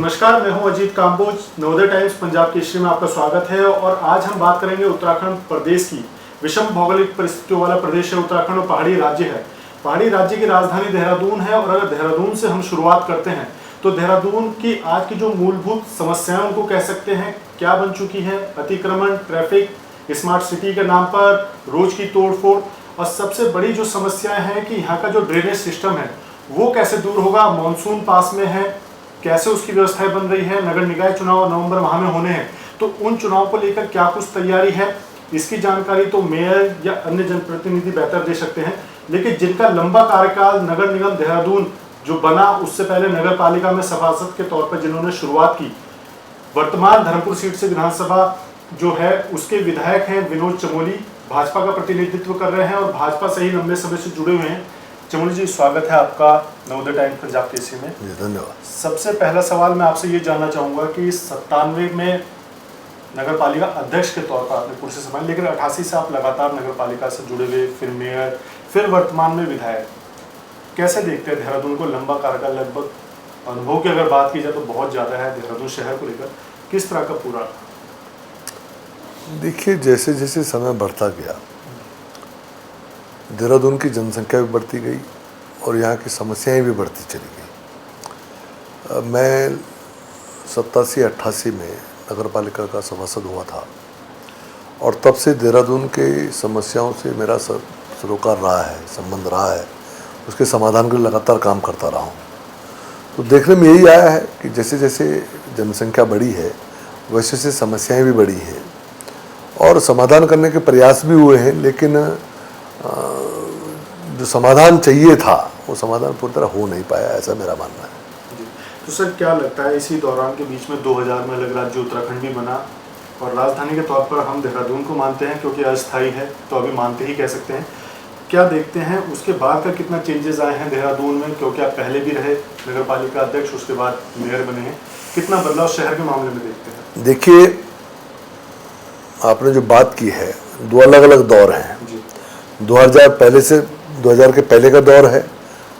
नमस्कार, मैं हूं अजीत काम्बोज। नवोदय टाइम्स पंजाब केसरी में आपका स्वागत है। और आज हम बात करेंगे उत्तराखंड प्रदेश की। विषम भौगोलिक परिस्थितियों वाला प्रदेश है उत्तराखंड और पहाड़ी राज्य है। पहाड़ी राज्य की राजधानी देहरादून है। और अगर देहरादून से हम शुरुआत करते हैं तो देहरादून की आज की जो मूलभूत समस्याएं उनको कह सकते हैं क्या बन चुकी है। अतिक्रमण, ट्रैफिक, स्मार्ट सिटी के नाम पर रोज की तोड़फोड़, और सबसे बड़ी जो समस्याएं हैं कि यहाँ का जो ड्रेनेज सिस्टम है वो कैसे दूर होगा। मानसून पास में है, कैसे उसकी व्यवस्थाएं बन रही है। नगर निकाय चुनाव नवंबर माह में होने हैं, तो उन चुनाव को लेकर क्या कुछ तैयारी है, इसकी जानकारी तो मेयर या अन्य जनप्रतिनिधि बेहतर दे सकते हैं। लेकिन जिनका लंबा कार्यकाल नगर निगम देहरादून जो बना, उससे पहले नगर पालिका में सभासद के तौर पर जिन्होंने शुरुआत की, वर्तमान धर्मपुर सीट से विधानसभा जो है उसके विधायक हैं विनोद चमोली, भाजपा का प्रतिनिधित्व कर रहे हैं और भाजपा से ही लंबे समय से जुड़े हुए हैं। चमोली जी, स्वागत है आपका नवोदय टाइम्स पंजाब केसरी में। धन्यवाद। सबसे पहला सवाल मैं आपसे ये जानना चाहूंगा कि 97 में नगर पालिका अध्यक्ष के तौर पर आपने कुर्सी संभाली, लेकिन 88 से आप लगातार नगर पालिका से जुड़े हुए, फिर मेयर, फिर वर्तमान में विधायक। कैसे देखते हैं देहरादून को? लंबा कार्यकाल, लगभग अनुभव की अगर बात की जाए तो बहुत ज़्यादा है देहरादून शहर को लेकर। किस तरह का पूरा? देखिए, जैसे जैसे समय बढ़ता गया देहरादून की जनसंख्या भी बढ़ती गई और यहाँ की समस्याएं भी बढ़ती चली गई। मैं 87-88 में नगर पालिका का सभासद हुआ था और तब से देहरादून के समस्याओं से मेरा सरोकार रहा है, संबंध रहा है। उसके समाधान के लिए लगातार काम करता रहा हूँ। तो देखने में यही आया है कि जैसे जैसे जनसंख्या बढ़ी है वैसे वैसे समस्याएं भी बढ़ी हैं और समाधान करने के प्रयास भी हुए हैं, लेकिन जो समाधान चाहिए था वो समाधान पूरी तरह हो नहीं पाया, ऐसा मेरा मानना है। तो सर, क्या लगता है इसी दौरान के बीच में 2000 में अलग राज्य उत्तराखंड भी बना और राजधानी के तौर पर हम देहरादून को मानते हैं क्योंकि अस्थायी है, तो अभी मानते ही कह सकते हैं। क्या देखते हैं उसके बाद का कितना चेंजेस आए हैं देहरादून में, क्योंकि आप पहले भी रहे नगर पालिका अध्यक्ष, उसके बाद मेयर बने हैं। कितना बदलाव शहर के मामले में देखते हैं? देखिए, आपने जो बात की है, दो अलग अलग दौर हैं। 2000 के पहले का दौर है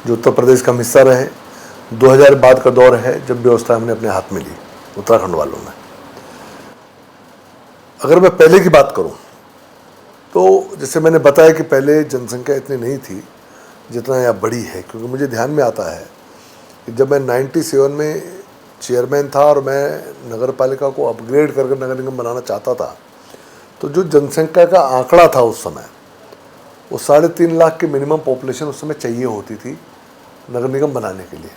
जो उत्तर प्रदेश का हिस्सा रहे। 2000 बाद का दौर है जब व्यवस्था हमने अपने हाथ में ली उत्तराखंड वालों ने। अगर मैं पहले की बात करूं तो जैसे मैंने बताया कि पहले जनसंख्या इतनी नहीं थी जितना यहाँ बड़ी है, क्योंकि मुझे ध्यान में आता है कि जब मैं 97 में चेयरमैन था और मैं नगर पालिका को अपग्रेड करके नगर निगम बनाना चाहता था, तो जो जनसंख्या का आंकड़ा था उस समय वो 3.5 लाख की मिनिमम पॉपुलेशन उस समय चाहिए होती थी नगर निगम बनाने के लिए।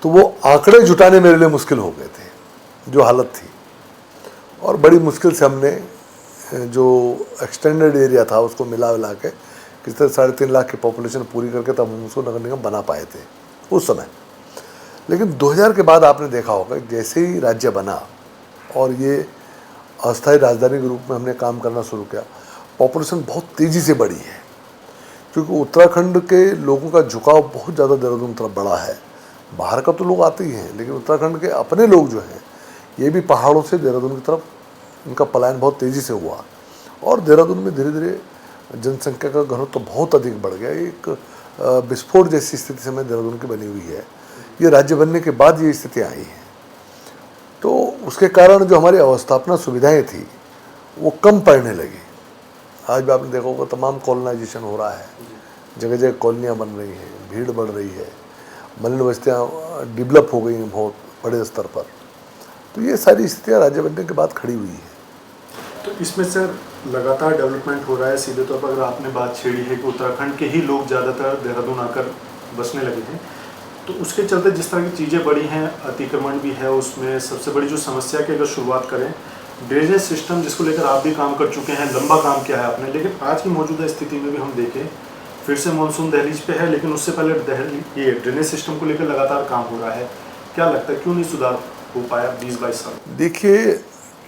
तो वो आंकड़े जुटाने मेरे लिए मुश्किल हो गए थे, जो हालत थी। और बड़ी मुश्किल से हमने जो एक्सटेंडेड एरिया था उसको मिला के किस तरह 3.5 लाख की पॉपुलेशन पूरी करके तब हम उसको नगर निगम बना पाए थे उस समय। लेकिन 2000 के बाद आपने देखा होगा जैसे ही राज्य बना और ये अस्थायी राजधानी के रूप में हमने काम करना शुरू किया, पॉपुलेशन बहुत तेज़ी से बढ़ी है, क्योंकि उत्तराखंड के लोगों का झुकाव बहुत ज़्यादा देहरादून की तरफ बढ़ा है। बाहर का तो लोग आते ही हैं, लेकिन उत्तराखंड के अपने लोग जो हैं ये भी पहाड़ों से देहरादून की तरफ इनका पलायन बहुत तेज़ी से हुआ और देहरादून में धीरे धीरे जनसंख्या का घनत्व तो बहुत अधिक बढ़ गया। एक विस्फोट जैसी स्थिति समय देहरादून की बनी हुई है। ये राज्य बनने के बाद ये स्थिति आई है, तो उसके कारण जो हमारी अवस्थापना सुविधाएँ थी वो कम पड़ने लगी। आज भी आपने देखा होगा तमाम कॉलोनाइजेशन हो रहा है, जगह जगह कॉलोनियाँ बन रही हैं, भीड़ बढ़ रही है, मलिन बस्तियाँ डेवलप हो गई हैं बहुत बड़े स्तर पर। तो ये सारी स्थितियाँ राज्य बनने के बाद खड़ी हुई है। तो इसमें सर लगातार डेवलपमेंट हो रहा है। सीधे तौर पर अगर आपने बात छेड़ी है कि उत्तराखंड के ही लोग ज़्यादातर देहरादून आकर बसने लगे हैं, तो उसके चलते जिस तरह की चीज़ें बढ़ी हैं, अतिक्रमण भी है उसमें। सबसे बड़ी जो समस्या की अगर शुरुआत करें, ड्रेनेज सिस्टम जिसको लेकर आप भी काम कर चुके हैं, लंबा काम किया है आपने, लेकिन आज की मौजूदा स्थिति में भी हम देखें फिर से मानसून दहलीज पे है, लेकिन उससे पहले ये ड्रेनेज सिस्टम को लेकर लगातार काम हो रहा है। क्या लगता है क्यों नहीं सुधार हो पाया 20-22 साल? देखिए,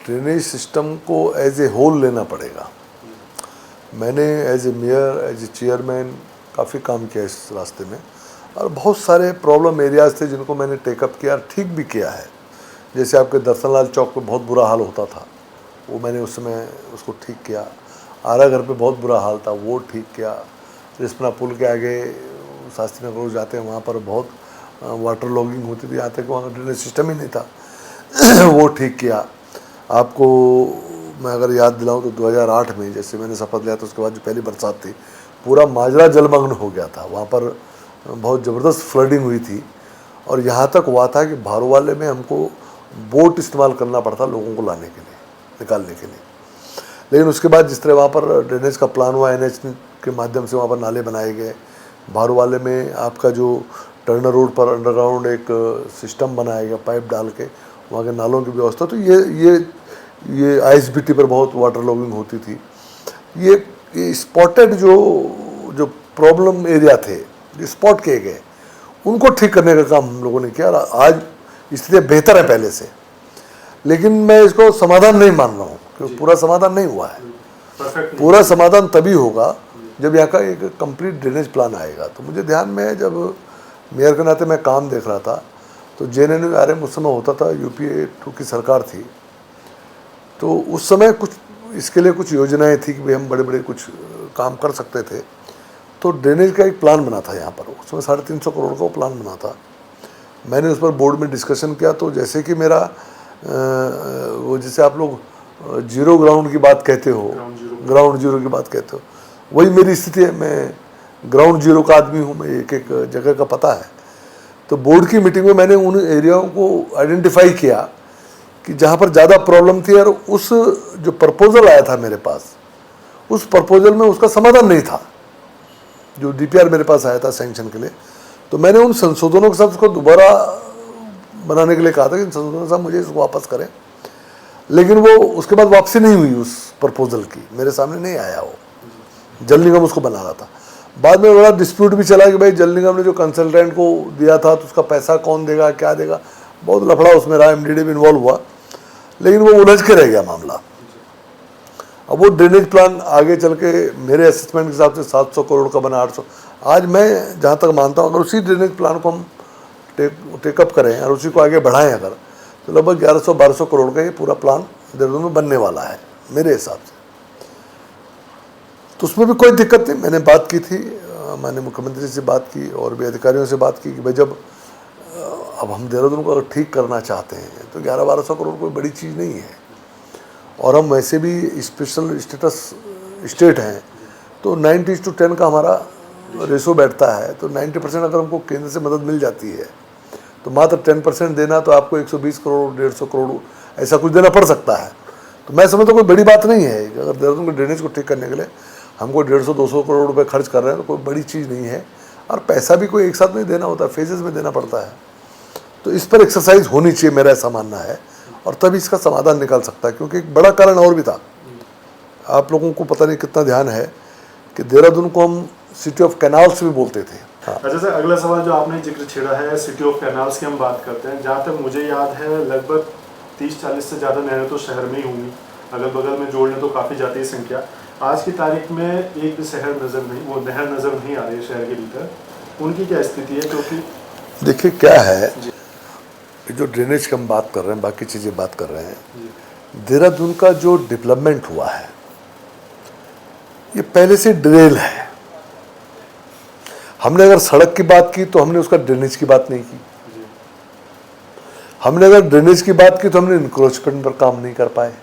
ड्रेनेज सिस्टम को एज ए होल लेना पड़ेगा। मैंने as a mayor, as a chairman काफ़ी काम किया इस रास्ते में और बहुत सारे प्रॉब्लम एरियाज़ थे जिनको मैंने टेकअप किया, ठीक भी किया है। जैसे आपके दर्शन लाल चौक पे बहुत बुरा हाल होता था, वो मैंने उस समय उसको ठीक किया। आरा घर पे बहुत बुरा हाल था, वो ठीक किया। रिस्पना पुल के आगे शास्त्री नगर जाते हैं वहाँ पर बहुत वाटर लॉगिंग होती थी, यहाँ तक वहाँ का ड्रेनेज सिस्टम ही नहीं था वो ठीक किया। आपको मैं अगर याद दिलाऊं तो 2008 में जैसे मैंने शपथ लिया था उसके बाद जो पहली बरसात थी, पूरा माजरा जलमग्न हो गया था, वहाँ पर बहुत ज़बरदस्त फ्लडिंग हुई थी। और यहाँ तक हुआ था कि भारोवाले में हमको बोट इस्तेमाल करना पड़ता लोगों को लाने के लिए, निकालने के लिए। लेकिन उसके बाद जिस तरह वहाँ पर ड्रेनेज का प्लान हुआ, NH के माध्यम से वहाँ पर नाले बनाए गए। भारोवाले में आपका जो टर्नर रोड पर अंडरग्राउंड एक सिस्टम बनाया गया पाइप डाल के, वहाँ के नालों की व्यवस्था। तो ये ISBT पर बहुत वाटर लॉगिंग होती थी। ये स्पॉटेड जो प्रॉब्लम एरिया थे, जो स्पॉट किए गए, उनको ठीक करने का काम हम लोगों ने किया। और आज स्थिति बेहतर है पहले से, लेकिन मैं इसको समाधान नहीं मान रहा हूँ क्योंकि पूरा समाधान नहीं हुआ है। पूरा समाधान तभी होगा जब यहाँ का एक कंप्लीट ड्रेनेज प्लान आएगा। तो मुझे ध्यान में है, जब मेयर के नाते मैं काम देख रहा था तो JNNU उस समय होता था, UPA 2 की सरकार थी, तो उस समय कुछ इसके लिए कुछ योजनाएं थी कि भाई हम बड़े बड़े कुछ काम कर सकते थे। तो ड्रेनेज का एक प्लान बना था यहाँ पर, उसमें 350 करोड़ का प्लान बना था। मैंने उस पर बोर्ड में डिस्कशन किया। तो जैसे कि मेरा वो जैसे आप लोग जीरो ग्राउंड की बात कहते हो, ग्राउंड जीरो की बात कहते हो, वही मेरी स्थिति है। मैं ग्राउंड जीरो का आदमी हूँ, मैं एक एक जगह का पता है। तो बोर्ड की मीटिंग में मैंने उन एरियाओं को आइडेंटिफाई किया कि जहाँ पर ज़्यादा प्रॉब्लम थी, और उस जो प्रपोजल आया था मेरे पास, उस प्रपोजल में उसका समाधान नहीं था। जो DPR मेरे पास आया था सैंक्शन के लिए, तो मैंने उन संशोधनों के साथ उसको दोबारा बनाने के लिए कहा था कि इन संशोधनों के साथ मुझे इसको वापस करें। लेकिन वो उसके बाद वापसी नहीं हुई उस प्रपोजल की, मेरे सामने नहीं आया। वो जल निगम उसको बना रहा था। बाद में बड़ा डिस्प्यूट भी चला कि भाई जल निगम ने जो कंसल्टेंट को दिया था तो उसका पैसा कौन देगा, क्या देगा, बहुत लफड़ा उसमें रहा। MDD भी इन्वॉल्व हुआ, लेकिन वो उलझ के रह गया मामला। अब वो ड्रेनेज प्लान आगे चल के मेरे असेसमेंट के हिसाब से 700 करोड़ का बना, 800। आज मैं जहाँ तक मानता हूँ, अगर उसी ड्रेनेज प्लान को हम टेकअप करें और उसी को आगे बढ़ाएं अगर, तो लगभग 1100-1200 करोड़ का ये पूरा प्लान देहरादून में बनने वाला है मेरे हिसाब से। तो उसमें भी कोई दिक्कत नहीं। मैंने बात की थी, मैंने मुख्यमंत्री से बात की और भी अधिकारियों से बात की कि भाई जब अब हम देहरादून को अगर ठीक करना चाहते हैं तो 1100-1200 करोड़ कोई बड़ी चीज़ नहीं है। और हम वैसे भी स्पेशल स्टेटस स्टेट हैं, तो 90:10 का हमारा रेशो बैठता है। तो 90% अगर हमको केंद्र से मदद मिल जाती है तो मात्र 10% देना, तो आपको 120 करोड़ 150 करोड़ ऐसा कुछ देना पड़ सकता है। तो मैं समझता हूँ कोई बड़ी बात नहीं है कि अगर देहरादून के ड्रेनेज को ठीक करने के लिए हमको 150-200 करोड़ रुपए खर्च कर रहे हैं तो कोई बड़ी चीज़ नहीं है। और पैसा भी कोई एक साथ नहीं देना होता, फेजेस में देना पड़ता है। तो इस पर एक्सरसाइज होनी चाहिए, मेरा ऐसा मानना है, और तभी इसका समाधान निकाल सकता है। क्योंकि एक बड़ा कारण और भी था, आप लोगों को पता नहीं कितना ध्यान है कि देहरादून को हम सिटी ऑफ कैनाल्स भी बोलते थे। हाँ। अच्छा सर, अगला सवाल जो आपने जिक्र छेड़ा है सिटी ऑफ कैनाल्स की हम बात करते हैं। जहाँ तक मुझे याद है लगभग 30-40 से ज़्यादा नहरें तो शहर में ही होंगी, अगल बगल में जोड़ लें तो काफ़ी जाती है संख्या। आज की तारीख में एक भी शहर नज़र नहीं, वो नहर नज़र नहीं आ रही है शहर के भीतर, उनकी क्या स्थिति है? क्योंकि देखिए क्या है, जो ड्रेनेज की हम बात कर रहे हैं, बाकी चीज़ें बात कर रहे हैं, देहरादून का जो डेवलपमेंट हुआ है ये पहले से ड्रेल है। हमने अगर सड़क की बात की तो हमने उसका ड्रेनेज की बात नहीं की। हमने अगर ड्रेनेज की बात की तो हमने इंक्रोचमेंट पर काम नहीं कर पाए।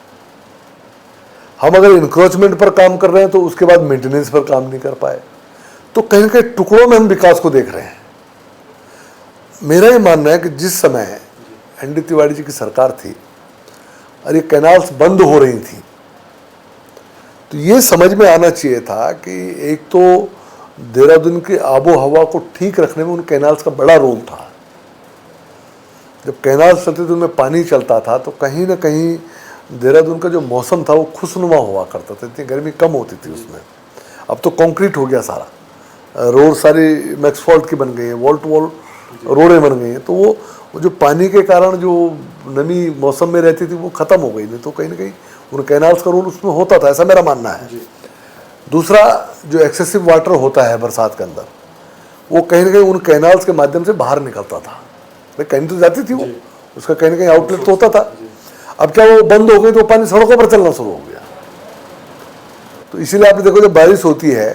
हम अगर इंक्रोचमेंट पर काम कर रहे हैं तो उसके बाद मेंटेनेंस पर काम नहीं कर पाए। तो कहीं ना कहीं टुकड़ों में हम विकास को देख रहे हैं। मेरा ये मानना है कि जिस समय ND तिवारी जी की सरकार थी और ये कैनाल्स बंद हो रही थी, तो ये समझ में आना चाहिए था कि एक तो देहरादून की आबो हवा को ठीक रखने में उन कैनाल्स का बड़ा रोल था। जब कैनाल्स चलते थे उनमें पानी चलता था तो कहीं ना कहीं देहरादून का जो मौसम था वो खुशनुमा हुआ करता था, इतनी गर्मी कम होती थी उसमें। अब तो कंक्रीट हो गया सारा, रोड सारी मैक्सफॉल्ट की बन गई है, वॉल टू वॉल रोडें बन गई हैं। तो वो जो पानी के कारण जो नमी मौसम में रहती थी वो ख़त्म हो गई। नहीं तो कहीं ना कहीं उन कैनाल्स का रोल उसमें होता था, ऐसा मेरा मानना है। दूसरा, जो एक्सेसिव वाटर होता है बरसात के अंदर, वो कहीं ना कहीं उन कैनाल्स के माध्यम से बाहर निकलता था। भाई कहीं तो जाती थी वो, उसका कहीं ना कहीं आउटलेट तो होता था। अब क्या वो बंद हो गई तो पानी सड़कों पर चलना शुरू हो गया। तो इसीलिए आप देखो जब बारिश होती है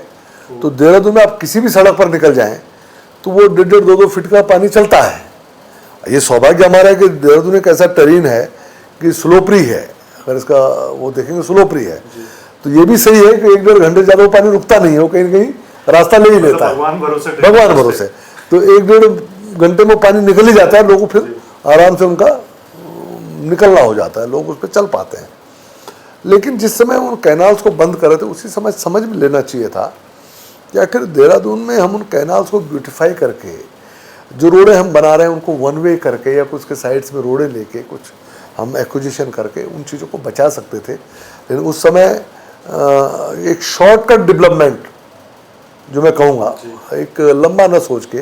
तो देहरादून में आप किसी भी सड़क पर निकल जाएं तो वो 1.5-2 फीट का पानी चलता है। ये सौभाग्य हमारा है कि देहरादून एक ऐसा टेरेन है कि स्लोपरी है, अगर इसका वो देखेंगे स्लोपरी है, तो ये भी सही है कि 1-1.5 घंटे ज़्यादा वो पानी रुकता नहीं है, वो कहीं ना कहीं रास्ता ले ही लेता है, भगवान भरोसे। तो 1-1.5 घंटे में पानी निकल ही जाता है, लोग फिर आराम से उनका निकलना हो जाता है, लोग उस पर चल पाते हैं। लेकिन जिस समय उन कैनाल्स को बंद कर रहे थे उसी समय समझ में लेना चाहिए था कि आखिर देहरादून में हम उन कैनाल्स को ब्यूटिफाई करके जो रोडें हम बना रहे हैं उनको वन वे करके या कुछ के साइड्स में रोडें लेके कुछ हम एक्विजिशन करके उन चीज़ों को बचा सकते थे। लेकिन उस समय एक शॉर्टकट डेवलपमेंट जो मैं कहूँगा, एक लंबा न सोच के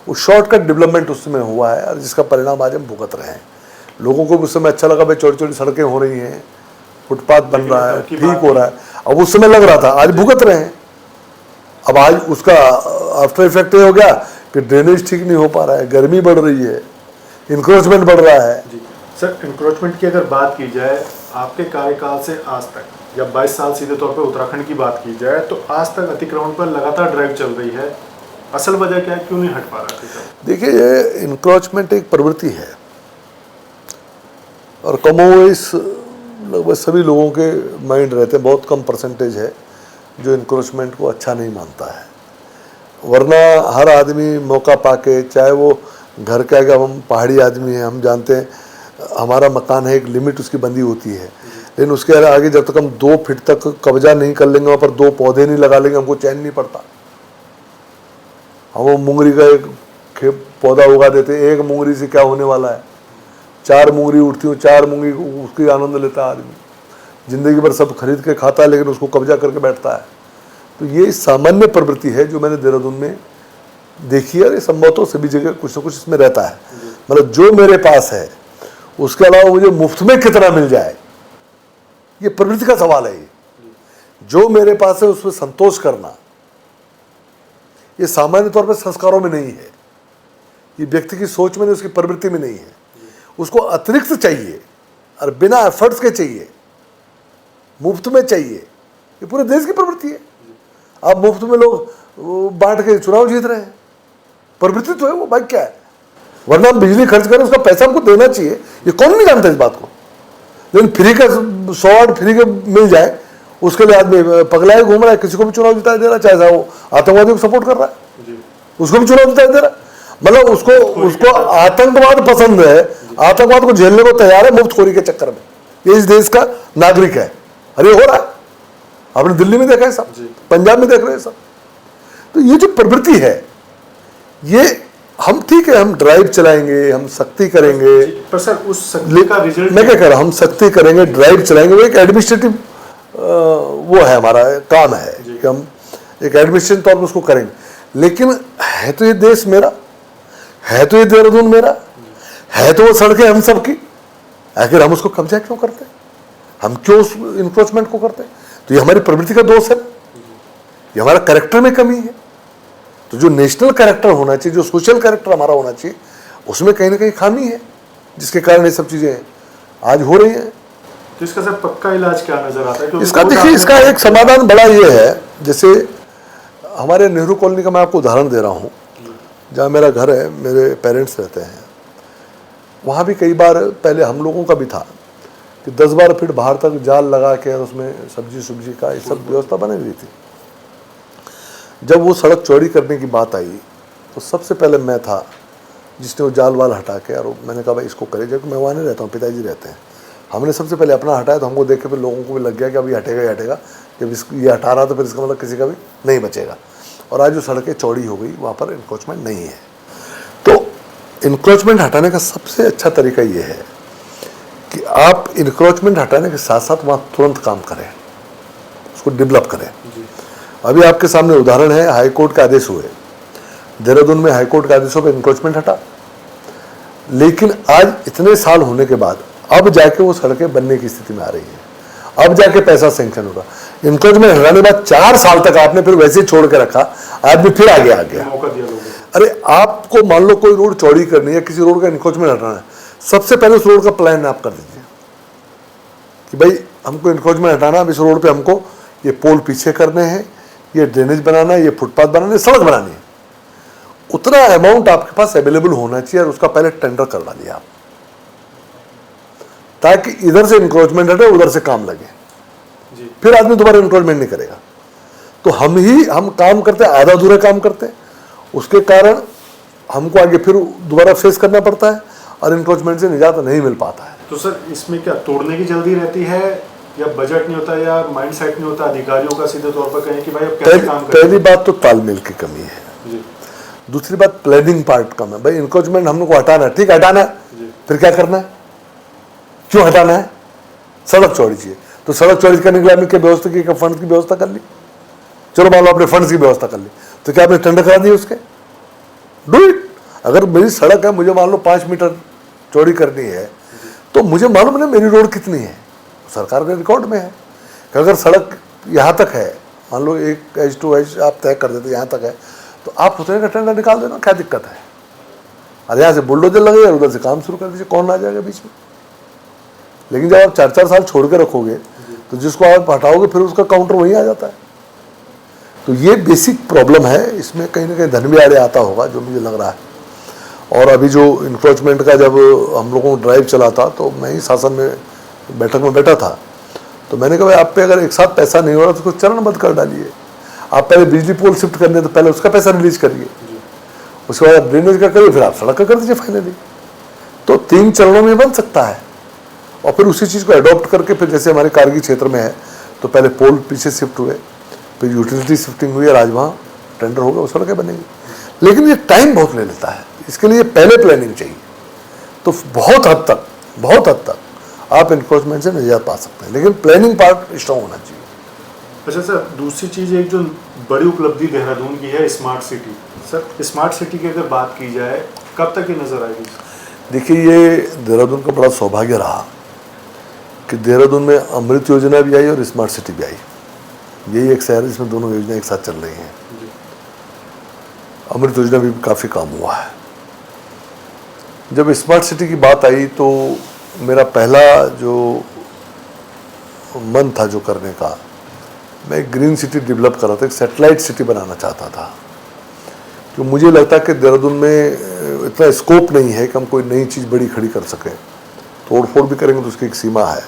वो शॉर्टकट डेवलपमेंट उस समय हुआ है और जिसका परिणाम आज हम भुगत रहे हैं। लोगों को उस समय अच्छा लगा भाई चौड़ी चौड़ी सड़कें हो रही हैं, फुटपाथ बन रहा है, ठीक हो रहा है। अब उस समय लग रहा था, आज भुगत रहे हैं। अब आज उसका आफ्टर इफेक्ट ये हो गया कि ड्रेनेज ठीक नहीं हो पा रहा है, गर्मी बढ़ रही है, इंक्रोचमेंट बढ़ रहा है। जी सर, इंक्रोचमेंट की अगर बात की जाए आपके कार्यकाल से आज तक, या 22 साल सीधे तौर पर उत्तराखंड की बात की जाए, तो आज तक अतिक्रमण पर लगातार ड्राइव चल रही है। असल वजह क्या है, क्यों नहीं हट पा रहा है? देखिए, ये इंक्रोचमेंट एक प्रवृत्ति है और कमोवेश लगभग सभी लोगों के माइंड रहते हैं, बहुत कम परसेंटेज है जो इंक्रोचमेंट को अच्छा नहीं मानता है। वरना हर आदमी मौका पाके, चाहे वो घर के आगे, हम पहाड़ी आदमी हैं, हम जानते हैं हमारा मकान है, एक लिमिट उसकी बंदी होती है, लेकिन उसके आगे जब तक हम 2 फीट तक कब्जा नहीं कर लेंगे, वहाँ पर 2 पौधे नहीं लगा लेंगे, हमको चैन नहीं पड़ता। हम वो मुंगरी का एक पौधा उगा देते, एक मुंगरी से क्या होने वाला है, 4 मुंगरी उठती हूँ, 4 मुंगरी उसकी आनंद लेता है आदमी, जिंदगी भर सब खरीद के खाता है लेकिन उसको कब्जा करके बैठता है। तो ये सामान्य प्रवृत्ति है जो मैंने देहरादून में देखी है और ये संभवतः सभी जगह कुछ ना कुछ इसमें रहता है। मतलब जो मेरे पास है उसके अलावा मुझे मुफ्त में कितना मिल जाए, ये प्रवृत्ति का सवाल है। ये जो मेरे पास है उसमें संतोष करना, ये सामान्य तौर पर संस्कारों में नहीं है, ये व्यक्ति की सोच में नहीं, उसकी प्रवृत्ति में नहीं है। उसको अतिरिक्त चाहिए और बिना एफर्ट्स के चाहिए, मुफ्त में चाहिए। ये पूरे देश की प्रवृत्ति है। आप मुफ्त में लोग बांट के चुनाव जीत रहे हैं, प्रवृत्ति तो है वो, भाई क्या है। वरना हम बिजली खर्च करें, उसका पैसा हमको देना चाहिए, ये कौन नहीं जानता इस बात को। लेकिन फ्री का 100 वाट फ्री के मिल जाए उसके लिए आदमी पगलाए घूम रहा है, किसी को भी चुनाव जिता दे रहा है, चाहे वो आतंकवादी को सपोर्ट कर रहा है उसको भी चुनाव जिता दे रहा है। मतलब उसको आतंकवाद पसंद है, आतंकवाद को झेलने को तैयार है मुफ्तखोरी के चक्कर में। ये इस देश का नागरिक है और ये हो रहा है। आपने दिल्ली में देखा है सब, पंजाब में देख रहे हैं सब। तो ये जो प्रवृत्ति है, ये हम ठीक है, हम ड्राइव चलाएंगे, हम सख्ती करेंगे, पर सर उस सख्ती का रिजल्ट मैं क्या कह रहा हूं, हम सख्ती करेंगे, ड्राइव चलाएंगे, वो एक एडमिनिस्ट्रेटिव वो है, हमारा काम है कि हम एक एडमिनिस्ट्रेशन तौर पर उसको करेंगे। लेकिन है तो ये देश मेरा, है तो ये देहरादून मेरा, है तो वो सड़कें हम सबकी, आखिर हम उसको कब्जा क्यों करते हैं, हम क्यों उस इंक्रोचमेंट को करते हैं? तो ये हमारी प्रवृत्ति का दोष है, ये हमारा कैरेक्टर में कमी है। तो जो नेशनल कैरेक्टर होना चाहिए, जो सोशल कैरेक्टर हमारा होना चाहिए, उसमें कहीं ना कहीं खामी है, जिसके कारण ये सब चीज़ें आज हो रही हैं। तो इसका सर पक्का इलाज क्या नजर आता है? इसका देखिए, इसका एक समाधान बड़ा ये है, जैसे हमारे नेहरू कॉलोनी का मैं आपको उदाहरण दे रहा हूँ, जहाँ मेरा घर है, मेरे पेरेंट्स रहते हैं, वहाँ भी कई बार पहले हम लोगों का भी था कि 10-12 फीट बाहर तक जाल लगा के उसमें सब्जी का ये सब व्यवस्था बनी हुई थी। जब वो सड़क चौड़ी करने की बात आई तो सबसे पहले मैं था जिसने वो जाल वाल हटा के, और मैंने कहा भाई इसको करे, जबकि मैं वहाँ नहीं रहता हूँ, पिताजी रहते हैं। हमने सबसे पहले अपना हटाया, तो हमको देख के फिर लोगों को भी लग गया कि अब ये हटेगा ही हटेगा, जब ये हटा रहा तो फिर इसका मतलब किसी का भी नहीं बचेगा। और आज जो सड़कें चौड़ी हो गई, वहाँ पर इंक्रोचमेंट नहीं है। तो इंक्रोचमेंट हटाने का सबसे अच्छा तरीका ये है कि आप इंक्रोचमेंट हटाने के साथ साथ वहाँ तुरंत काम करें, उसको डेवलप करें। अभी आपके सामने उदाहरण है, हाई कोर्ट के आदेश हुए, देहरादून में हाई कोर्ट के आदेशों पर इंक्रोचमेंट हटा, लेकिन आज इतने साल होने के बाद अब जाके वो सड़कें बनने की स्थिति में आ रही है, अब जाके पैसा सैंक्शन होगा। इंक्रोचमेंट हटाने के बाद 4 साल तक आपने फिर वैसे ही छोड़ के रखा, आदमी फिर आगे आ गया। अरे आपको मान लो कोई रोड चौड़ी करनी है, किसी रोड का इंक्रोचमेंट हटाना है, सबसे पहले उस रोड का प्लान आप कर दीजिए कि भाई हमको इंक्रोचमेंट हटाना, अब इस रोड पे हमको ये पोल पीछे करने हैं, ये ड्रेनेज बनाना है, ये फुटपाथ बनाना है, सड़क बनानी है। उतना अमाउंट आपके पास अवेलेबल होना चाहिए और उसका पहले टेंडर कर डालिए आप, ताकि इधर से इंक्रोचमेंट हटे उधर से काम लगे, फिर आदमी दोबारा इंक्रोचमेंट नहीं करेगा। तो हम काम करते आधा अधूरा काम करते, उसके कारण हमको आगे फिर दोबारा फेस करना पड़ता है और इंक्रोचमेंट से निजात नहीं मिल पाता है। तो सर इसमें क्या तोड़ने की जल्दी रहती है, या बजट नहीं होता, या माइंड सेट नहीं होता अधिकारियों का सीधे तौर पर कहें कि भाई अब कैसे काम करें? पहली बात तो तालमेल की कमी है जी। दूसरी बात प्लानिंग पार्ट कम है। भाई इंक्रोचमेंट हम लोग को हटाना है, ठीक हटाना है, फिर क्या करना है, क्यों हटाना है? सड़क चौड़ी चाहिए, तो सड़क चौड़ी करने के लिए आपने क्या व्यवस्था की? फंड की व्यवस्था कर ली, चलो मान लो आपने फंड्स की व्यवस्था कर ली, तो क्या आपने टेंडर करा दिए उसके? Do it. अगर मेरी सड़क है, मुझे मान लो 5 मीटर चौड़ी करनी है, तो मुझे मालूम है मेरी रोड कितनी है, सरकार के रिकॉर्ड में है कि अगर सड़क यहाँ तक है, मान लो 1:2 आप तय कर देते यहाँ तक है, तो आप उतने का टेंडर निकाल देना, क्या दिक्कत है? अरे यहाँ से बुलडोजर लगे और उधर से काम शुरू कर दीजिए, कौन आ जाएगा बीच में? लेकिन जब आप 4-4 साल छोड़ के रखोगे तो जिसको आप हटाओगे फिर उसका काउंटर वहीं आ जाता है। तो ये बेसिक प्रॉब्लम है, इसमें कहीं ना कहीं धन भी आड़े आता होगा जो मुझे लग रहा है। और अभी जो इंक्रोचमेंट का जब हम लोगों को ड्राइव चला था, तो मैं ही शासन में बैठक में बैठा था, तो मैंने कहा भाई आप पे अगर एक साथ पैसा नहीं हो रहा तो उसको चरणबद्ध कर डालिए। आप पहले बिजली पोल शिफ्ट करने तो पहले उसका पैसा रिलीज करिए, उसके बाद आप ड्रेनेज का करिए, फिर आप सड़क का कर दीजिए फाइनली। तो 3 चरणों में बन सकता है, और फिर उसी चीज़ को अडॉप्ट करके फिर जैसे हमारे कारगिल क्षेत्र में है, तो पहले पोल पीछे शिफ्ट हुए, फिर यूटिलिटी शिफ्टिंग हुई और आज वहाँ टेंडर होगा, वो सड़कें बनेंगी। लेकिन ये टाइम बहुत ले लेता है, इसके लिए पहले प्लानिंग चाहिए। तो बहुत हद तक आप इंक्रोचमेंट से निजात पा सकते हैं, लेकिन प्लानिंग पार्ट स्ट्रॉन्ग होना चाहिए। अच्छा सर, दूसरी चीज़ एक जो बड़ी उपलब्धि देहरादून की है smart city. Sir smart city की अगर बात की जाए, कब तक ये नज़र आएगी? देखिए, ये देहरादून का बड़ा सौभाग्य रहा कि देहरादून में अमृत योजना भी आई और स्मार्ट सिटी भी आई। यही एक शहर है जिसमें दोनों योजना एक साथ चल रही हैं। अमृत योजना भी काफ़ी काम हुआ है। जब स्मार्ट सिटी की बात आई तो मेरा पहला जो मन था जो करने का, मैं एक ग्रीन सिटी डेवलप कर रहा था, एक सैटेलाइट सिटी बनाना चाहता था। तो मुझे लगता है कि देहरादून में इतना स्कोप नहीं है कि हम कोई नई चीज़ बड़ी खड़ी कर सकें, तोड़ फोड़ भी करेंगे तो उसकी एक सीमा है।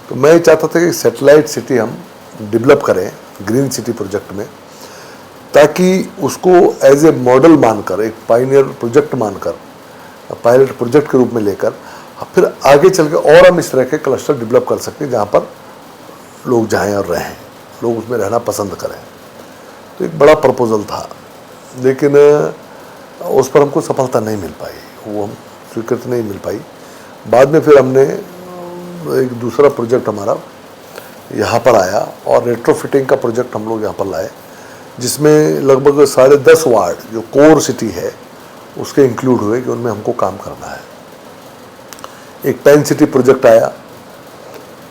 तो मैं चाहता था कि सैटेलाइट सिटी हम डेवलप करें ग्रीन सिटी प्रोजेक्ट में, ताकि उसको एज ए मॉडल मानकर, एक पायनियर प्रोजेक्ट मानकर, पायलट प्रोजेक्ट के रूप में लेकर फिर आगे चल के और हम इस तरह के क्लस्टर डेवलप कर सकते हैं जहाँ पर लोग जाएं और रहें, लोग उसमें रहना पसंद करें। तो एक बड़ा प्रपोजल था, लेकिन उस पर हमको सफलता नहीं मिल पाई, वो हम स्वीकृति नहीं मिल पाई। बाद में फिर हमने एक दूसरा प्रोजेक्ट हमारा यहाँ पर आया और रेट्रोफिटिंग का प्रोजेक्ट हम लोग यहाँ पर लाए, जिसमें लगभग 10.5 वार्ड जो कोर सिटी है उसके इंक्लूड हुए कि उनमें हमको काम करना है। एक पेन सिटी प्रोजेक्ट आया।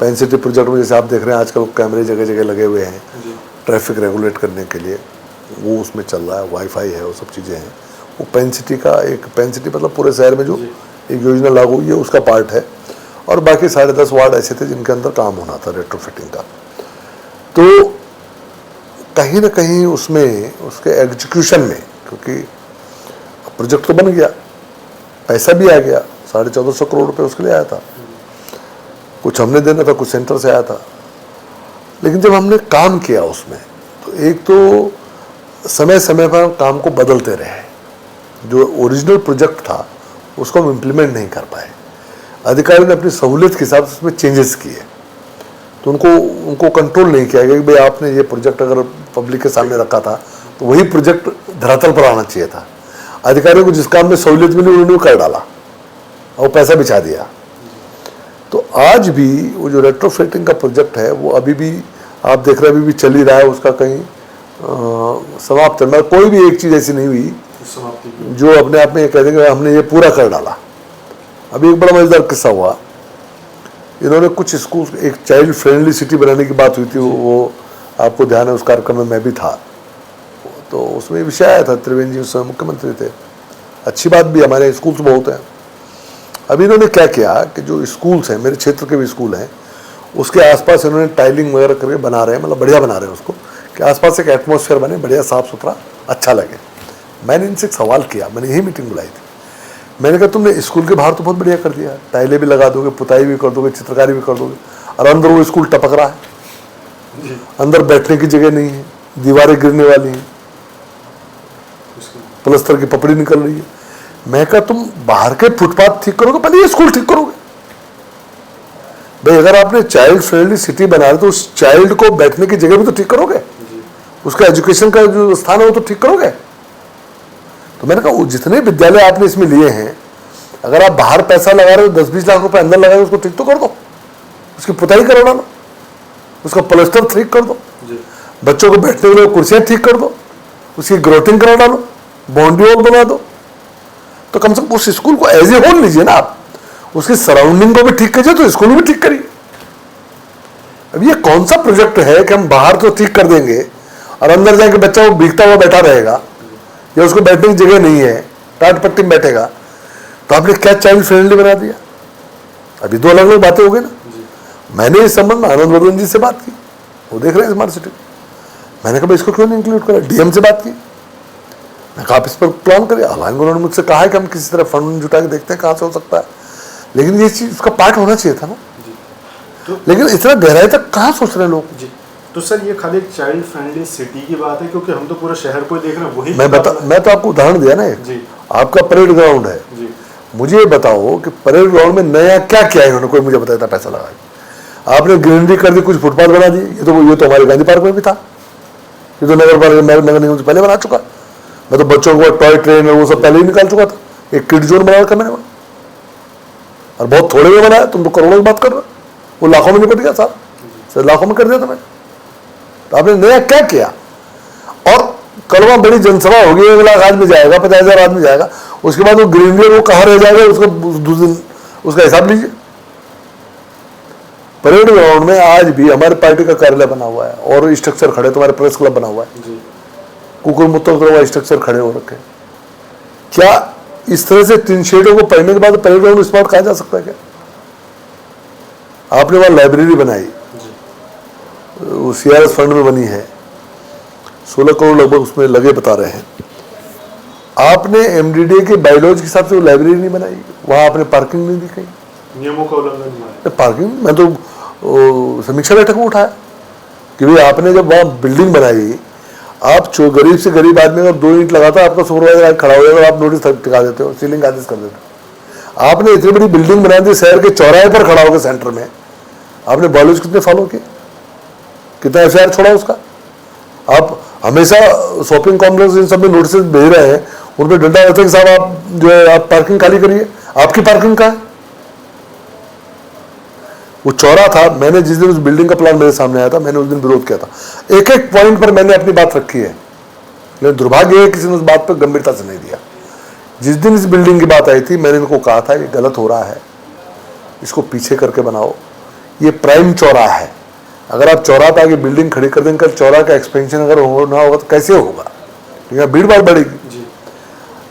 पेन सिटी प्रोजेक्ट में जैसे आप देख रहे हैं आजकल कैमरे जगह जगह लगे हुए हैं ट्रैफिक रेगुलेट करने के लिए, वो उसमें चल रहा है, वाईफाई है, वो सब चीज़ें हैं। वो पेन सिटी का एक, पेन सिटी मतलब पूरे शहर में जो एक योजना लागू हुई है उसका पार्ट है। और बाकी 10.5 वार्ड ऐसे थे जिनके अंदर काम होना था रेट्रोफिटिंग का। तो कहीं ना कहीं उसमें उसके एग्जीक्यूशन में, क्योंकि प्रोजेक्ट तो बन गया, पैसा भी आ गया, 1450 करोड़ रुपए उसके लिए आया था, कुछ हमने देना था, कुछ सेंटर से आया था। लेकिन जब हमने काम किया उसमें, तो एक तो समय समय पर काम को बदलते रहे, जो ओरिजिनल प्रोजेक्ट था उसको हम इम्प्लीमेंट नहीं कर पाए। अधिकारी ने अपनी सहूलियत के हिसाब से उसमें चेंजेस किए, तो उनको कंट्रोल नहीं किया गया कि भाई आपने ये प्रोजेक्ट अगर पब्लिक के सामने रखा था तो वही प्रोजेक्ट धरातल पर आना चाहिए था। अधिकारियों को जिस काम में सहूलियत मिली उन्होंने कर डाला और पैसा बिछा दिया। तो आज भी वो जो रेट्रोफिटिंग का प्रोजेक्ट है वो अभी भी आप देख रहे हैं, अभी भी चल ही रहा है, उसका कहीं समाप्त है। कोई भी एक चीज़ ऐसी नहीं हुई जो अपने आप में ये कह देंगे हमने ये पूरा कर डाला। अभी एक बड़ा मजेदार किस्सा हुआ, इन्होंने कुछ स्कूल, एक चाइल्ड फ्रेंडली सिटी बनाने की बात हुई थी, वो आपको ध्यान है, उस कार्यक्रम में मैं भी था। तो उसमें विषय आया था, त्रिवेंद्र जी उस समय मुख्यमंत्री थे। अच्छी बात भी, हमारे स्कूल्स बहुत हैं। अभी इन्होंने क्या किया कि जो स्कूल्स हैं, मेरे क्षेत्र के भी स्कूल हैं, उसके आसपास इन्होंने टाइलिंग वगैरह करके बना रहे हैं, मतलब बढ़िया बना रहे हैं उसको, कि आसपास एक एटमॉस्फेयर बने, बढ़िया साफ़ सुथरा अच्छा लगे। मैंने इनसे एक सवाल किया, मैंने यही मीटिंग बुलाई थी। मैंने कहा तुमने स्कूल के बाहर तो बहुत बढ़िया कर दिया, टाइलें भी लगा दोगे, पुताई भी कर दोगे, चित्रकारी भी कर दोगे, और अंदर वो स्कूल टपक रहा है, अंदर बैठने की जगह नहीं है, दीवारें गिरने वाली हैं, प्लस्तर की पपड़ी निकल रही है। मैं कहा तुम बाहर के फुटपाथ ठीक करोगे, पहले ये स्कूल ठीक करोगे। भाई अगर आपने चाइल्ड फ्रेंडली सिटी बना रहे तो उस चाइल्ड को बैठने की जगह भी तो ठीक करोगे, उसका एजुकेशन का जो स्थान है वो तो ठीक करोगे। तो मैंने कहा वो जितने विद्यालय आपने इसमें लिए हैं, अगर आप बाहर पैसा लगा रहे हो 10-20 लाख रुपए, अंदर लगा रहे हो उसको ठीक तो कर दो, उसकी पुताई करो डालो, उसका प्लास्टर ठीक कर दो, बच्चों को बैठने के लिए कुर्सियां ठीक कर दो, उसकी ग्रोटिंग करा डालो, बाउंड्री वॉल बना दो। तो कम से कम उस स्कूल को एज ए होल लीजिए ना आप, उसकी सराउंडिंग को भी ठीक कीजिए तो स्कूल भी ठीक करिए। अब ये कौन सा प्रोजेक्ट है कि हम बाहर तो ठीक कर देंगे और अंदर जाके बच्चा वो भीगता हुआ बैठा रहेगा या उसको बैठने की जगह नहीं है, टाट पट्टी में बैठेगा। तो आपने क्या चाइल्ड फ्रेंडली बना दिया। अभी दो अलग अलग बातें हो गई ना। मैंने इस संबंध में आनंद वर्धन जी से बात की, वो देख रहे हैं स्मार्ट सिटी। मैंने कहा इसको क्यों नहीं इंक्लूड करा, डीएम से बात की, मैं कहा आप इस पर प्लान करिए। हालांकि उन्होंने मुझसे कहा है कि हम किसी तरह फंड जुटा के देखते हैं कहाँ से हो सकता है, लेकिन ये चीज उसका पार्ट होना चाहिए था ना। तो लेकिन इतना गहराई तक कहाँ सोच रहे हैं लोग। जी, तो सर ये खाली एक चाइल्ड फ्रेंडली सिटी की बात है, क्योंकि हम तो पूरे शहर को ही देख रहे हैं। वही मैं तो आपको उदाहरण दिया ना एक, जी, आपका परेड ग्राउंड है जी, मुझे ये बताओ कि परेड ग्राउंड में नया क्या किया है इन्होंने, कोई मुझे बताया था पैसा लगा के। आपने ग्रीनरी कर दी, कुछ फुटपाथ बना दिए, ये तो हमारे गांधी पार्क में भी था, ये तो नगर निगम से पहले बना चुका। मैं तो बच्चों को टॉय ट्रेन और वो सब पहले ही निकाल चुका था। एक किड जोन बना रखा मैंने, और बहुत थोड़े में बनाया, तुम तो करोड़ों की बात कर रहे हो, वो लाखों में निपट गया साहब, सर लाखों में कर दिया था मैंने। तो आपने नया क्या किया। और कल वहां बड़ी जनसभा होगी, 1 लाख आदमी जाएगा, 50,000 आदमी जाएगा, उसके बाद वो ग्रीनरी वो कहाँ रह जाएगा, उसका दूसरे दिन उसका हिसाब लीजिए। परेड ग्राउंड में आज भी हमारे पार्टी का कार्यालय बना हुआ है और स्ट्रक्चर खड़े, तुम्हारे प्रेस क्लब बना हुआ है, कुकुर मुत्तर स्ट्रक्चर खड़े हो रखे। क्या इस तरह से 3 शेडों को पढ़ने के बाद परेड ग्राउंड स्मार्ट कहा जा सकता है क्या। आपने वहां लाइब्रेरी बनाई, वो सीआरएस फंड में बनी है, 16 करोड़ लगभग उसमें लगे बता रहे हैं। आपने एमडीडीए के बायोलॉजी के हिसाब से वो लाइब्रेरी नहीं बनाई, वहां आपने पार्किंग नहीं दी, कहीं नियमों का उल्लंघन। पार्किंग मैं तो समीक्षा बैठक में उठाया कि भाई आपने जब वहां बिल्डिंग बनाई, आप जो गरीब से गरीब आदमी अगर 2 ईंट लगाता आपका सुपरवाइजर आज खड़ा हो जाएगा, आप नोटिस टिका देते हो, सीलिंग आदेश कर देते हो। आपने इतनी बड़ी बिल्डिंग बना दी शहर के चौराहे पर खड़ा होकर सेंटर में, आपने बायोलॉजी कितने फॉलो किए, कितना एफआईआर छोड़ा उसका। आप हमेशा शॉपिंग कॉम्प्लेक्स इन सब में नोटिस भेज रहे हैं, उन पर डंडा रहता है कि साहब आप जो है आप पार्किंग खाली करिए। आपकी पार्किंग कहाँ है। वो चौरा था, मैंने जिस दिन उस बिल्डिंग का प्लान मेरे सामने आया था, मैंने उस दिन विरोध किया था। एक एक पॉइंट पर मैंने अपनी बात रखी है, लेकिन दुर्भाग्य है किसी ने उस बात पर गंभीरता से नहीं दिया। जिस दिन इस बिल्डिंग की बात आई थी, मैंने इनको कहा था ये गलत हो रहा है, इसको पीछे करके बनाओ, ये प्राइम चौराहा है। अगर आप चौराहा पे आगे बिल्डिंग खड़ी कर देंगे, कल चौराहा का एक्सपेंशन अगर होना होगा तो कैसे होगा, यहाँ भीड़ भाड़ बढ़ेगी।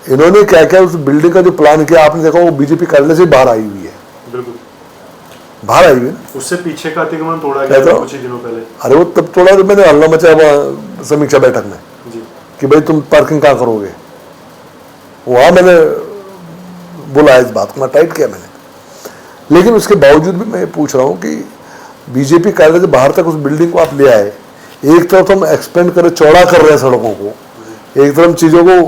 इन्होंने क्या किया, उस बिल्डिंग का जो प्लान किया आपने देखा, वो बीजेपी कार्यालय से बाहर आई हुई है, बिल्कुल बाहर आई हुई है। उससे पीछे का अतिक्रमण तोड़ा गया कुछ ही दिनों पहले। अरे वो तब तोड़ा जब मैंने हल्ला मचाया समीक्षा बैठक में कि भाई तुम पार्किंग कहाँ करोगे, वहां मैंने बोला इस बात को, मैं टाइट किया मैंने। लेकिन उसके बावजूद भी मैं पूछ रहा हूँ कि बीजेपी कार्यालय से बाहर तक उस बिल्डिंग को आप ले आए, एक तरफ हम एक्सपेंड कर रहे, चौड़ा कर रहे हैं सड़कों को, एक तरफ चीज़ों को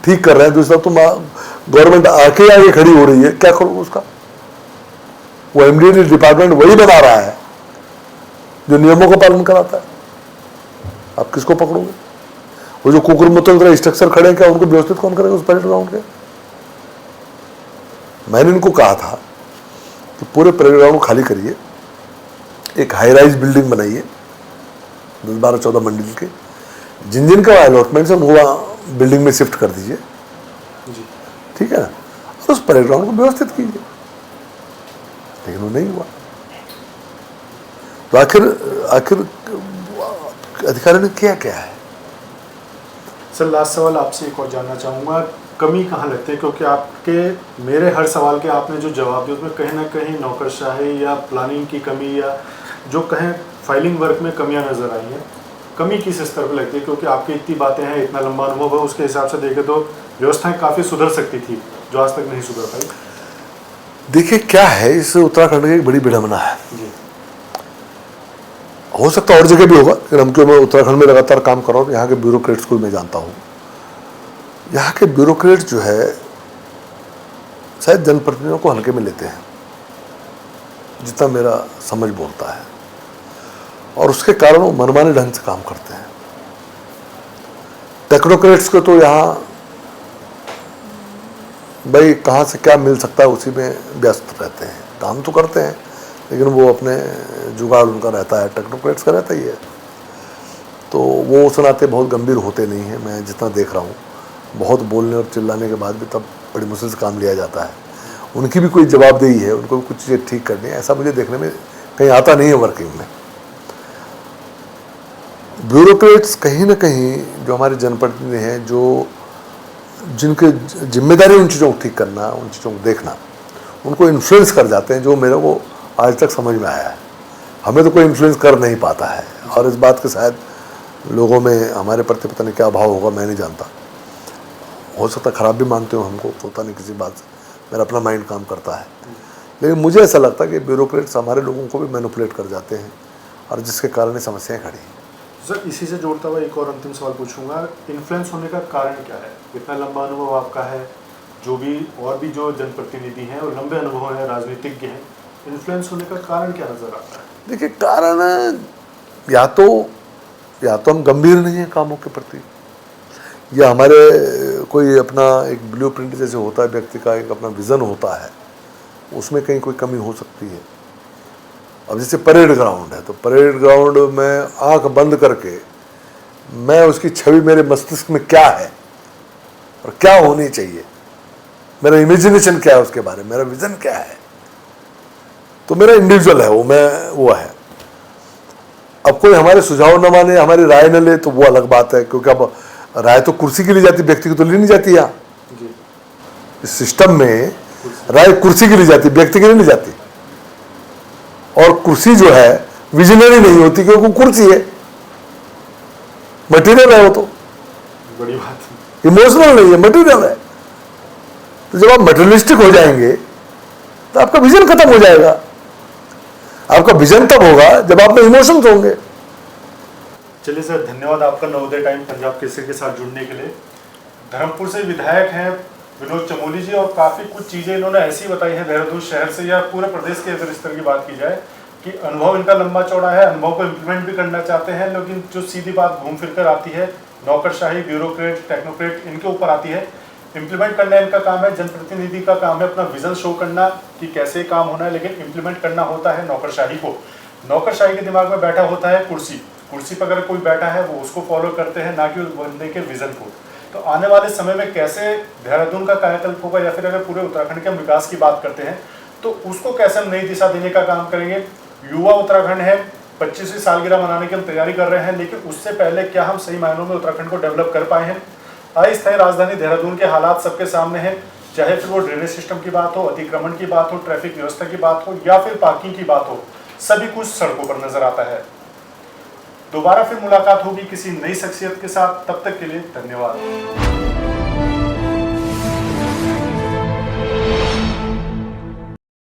ठीक कर रहे हैं, दूसरी तरफ तुम गवर्नमेंट आके आगे खड़ी हो रही है, क्या करोगे उसका। वो एमडीडी डिपार्टमेंट वही बना रहा है जो नियमों का पालन कराता है, आप किसको पकड़ोगे। वो जो कुकुर मुत्तर स्ट्रक्चर खड़े हैं, क्या उनको व्यवस्थित कौन करेगा उस परेड ग्राउंड के। मैंने इनको कहा था कि पूरे परेड ग्राउंड को खाली करिए, एक हाई राइज बिल्डिंग बनाइए 10-12-14 मंजिल के, जिन जिन का अलॉटमेंट है वो वहाँ बिल्डिंग में शिफ्ट कर दीजिए, ठीक है ना, और उस परेड ग्राउंड को व्यवस्थित कीजिए। लेकिन वो नहीं हुआ। तो आखिर अधिकारियों ने किया क्या है। सर लास्ट सवाल आपसे एक और जानना चाहूँगा, कमी कहाँ लगती है, क्योंकि आपके मेरे हर सवाल के आपने जो जवाब दिए उसमें कहीं ना कहीं नौकरशाही या प्लानिंग की कमी या जो कहें फाइलिंग वर्क में कमियां नज़र आई हैं, कमी किस स्तर पर लगती है, क्योंकि आपकी इतनी बातें हैं, इतना लंबा अनुभव है, उसके हिसाब से देखें तो व्यवस्थाएं काफ़ी सुधर सकती थी जो आज तक नहीं सुधर पाई? देखिए क्या है, इस उत्तराखंड की एक बड़ी विडंबना है। जी। हो सकता है और जगह भी होगा, लेकिन हम क्यों, मैं उत्तराखंड में लगातार काम कर रहा हूँ, यहाँ के ब्यूरोक्रेट्स को मैं जानता हूँ। यहाँ के ब्यूरोक्रेट जो है शायद जनप्रतिनिधियों को हल्के में लेते हैं, जितना मेरा समझ बोलता है, और उसके कारण वो मनमाने ढंग से काम करते हैं। टेक्नोक्रेट्स को तो यहाँ भाई कहाँ से क्या मिल सकता है उसी में व्यस्त रहते हैं, काम तो करते हैं लेकिन वो अपने जुगाड़ उनका रहता है, टेक्नोक्रेट्स का रहता ही है। तो वो उस नाते बहुत गंभीर होते नहीं हैं, मैं जितना देख रहा हूँ। बहुत बोलने और चिल्लाने के बाद भी तब बड़ी मुश्किल से काम लिया जाता है। उनकी भी कोई जवाबदेही है, उनको भी कुछ चीज़ें ठीक करनी है, ऐसा मुझे देखने में कहीं आता नहीं है वर्किंग में। ब्यूरोक्रेट्स कहीं ना कहीं जो हमारे जनप्रतिनिधि हैं, जो जिनके जिम्मेदारी उन चीज़ों को ठीक करना, उन चीज़ों को देखना, उनको इन्फ्लुएंस कर जाते हैं, जो मेरे को आज तक समझ में आया है। हमें तो कोई इन्फ्लुएंस कर नहीं पाता है, और इस बात के शायद लोगों में हमारे प्रति पता नहीं क्या भाव होगा, मैं नहीं जानता। हो सकता खराब भी मानते हो हमको, पता नहीं किसी बात से, मेरा अपना माइंड काम करता है। लेकिन मुझे ऐसा लगता है कि ब्यूरोक्रेट्स हमारे लोगों को भी मैनिपुलेट कर जाते हैं, और जिसके कारण ये समस्याएँ खड़ी हैं। सर, इसी से जोड़ता हुआ एक और अंतिम सवाल पूछूंगा, इन्फ्लुएंस होने का कारण क्या है? इतना लंबा अनुभव आपका है, जो भी और भी जो जनप्रतिनिधि हैं और लंबे अनुभव हैं, राजनीतिज्ञ हैं, इन्फ्लुएंस होने का कारण क्या नजर आता है? देखिए कारण या तो हम गंभीर नहीं हैं कामों के प्रति, या हमारे कोई अपना एक ब्लूप्रिंट जैसे होता है, व्यक्ति का एक अपना विज़न होता है, उसमें कहीं कोई कमी हो सकती है। अब जैसे परेड ग्राउंड है, तो परेड ग्राउंड में आंख बंद करके मैं उसकी छवि मेरे मस्तिष्क में क्या है और क्या होनी चाहिए, मेरा इमेजिनेशन क्या है उसके बारे में, मेरा विज़न क्या है, तो मेरा इंडिविजुअल है वो है। अब कोई हमारे सुझाव न माने, हमारी राय न ले, तो वो अलग बात है, क्योंकि अब राय तो कुर्सी के लिए जाती, व्यक्ति की तो ली नहीं जाती। यहाँ इस सिस्टम में राय कुर्सी के लिए जाती, व्यक्ति के लिए नहीं जाती। और कुर्सी जो है विजनरी नहीं होती, क्योंकि वो कुर्सी है, मटेरियल है, वो तो बड़ी बात है, इमोशनल नहीं है, मटेरियल है। तो जब आप मटेरियलिस्टिक हो जाएंगे तो आपका विजन खत्म हो जाएगा। आपका विजन तब होगा जब आप में इमोशंस होंगे। चलिए सर, धन्यवाद आपका नवोदय टाइम पंजाब केसरी के साथ जुड़ने के लिए। धर्मपुर से विधायक हैं विनोद चमोली जी, और काफ़ी कुछ चीज़ें इन्होंने ऐसी बताई हैं देहरादून शहर से या पूरे प्रदेश के अगर स्तर की बात की जाए, कि अनुभव इनका लंबा चौड़ा है, अनुभव को इम्प्लीमेंट भी करना चाहते हैं, लेकिन जो सीधी बात घूम फिर कर आती है, नौकरशाही, ब्यूरोक्रेट, टेक्नोक्रेट, इनके ऊपर आती है। इम्प्लीमेंट करना इनका काम है, जनप्रतिनिधि का काम है अपना विजन शो करना कि कैसे काम होना है, लेकिन इम्प्लीमेंट करना होता है नौकरशाही को। नौकरशाही के दिमाग में बैठा होता है कुर्सी पर अगर कोई बैठा है वो उसको फॉलो करते हैं, ना कि उस बंदे के विजन को। तो आने वाले समय में कैसे देहरादून का कायाकल्प होगा, या फिर अगर पूरे उत्तराखंड के हम विकास की बात करते हैं तो उसको कैसे हम नई दिशा देने का काम करेंगे। युवा उत्तराखंड है, 25वीं सालगिरह मनाने की हम तैयारी कर रहे हैं, लेकिन उससे पहले क्या हम सही मायनों में उत्तराखंड को डेवलप कर पाए हैं? अस्थायी राजधानी देहरादून के हालात सबके सामने हैं, चाहे फिर वो ड्रेनेज सिस्टम की बात हो, अतिक्रमण की बात हो, ट्रैफिक व्यवस्था की बात हो, या फिर पार्किंग की बात हो, सभी कुछ सड़कों पर नजर आता है। दोबारा फिर मुलाकात होगी किसी नई शख्सियत के साथ, तब तक के लिए धन्यवाद।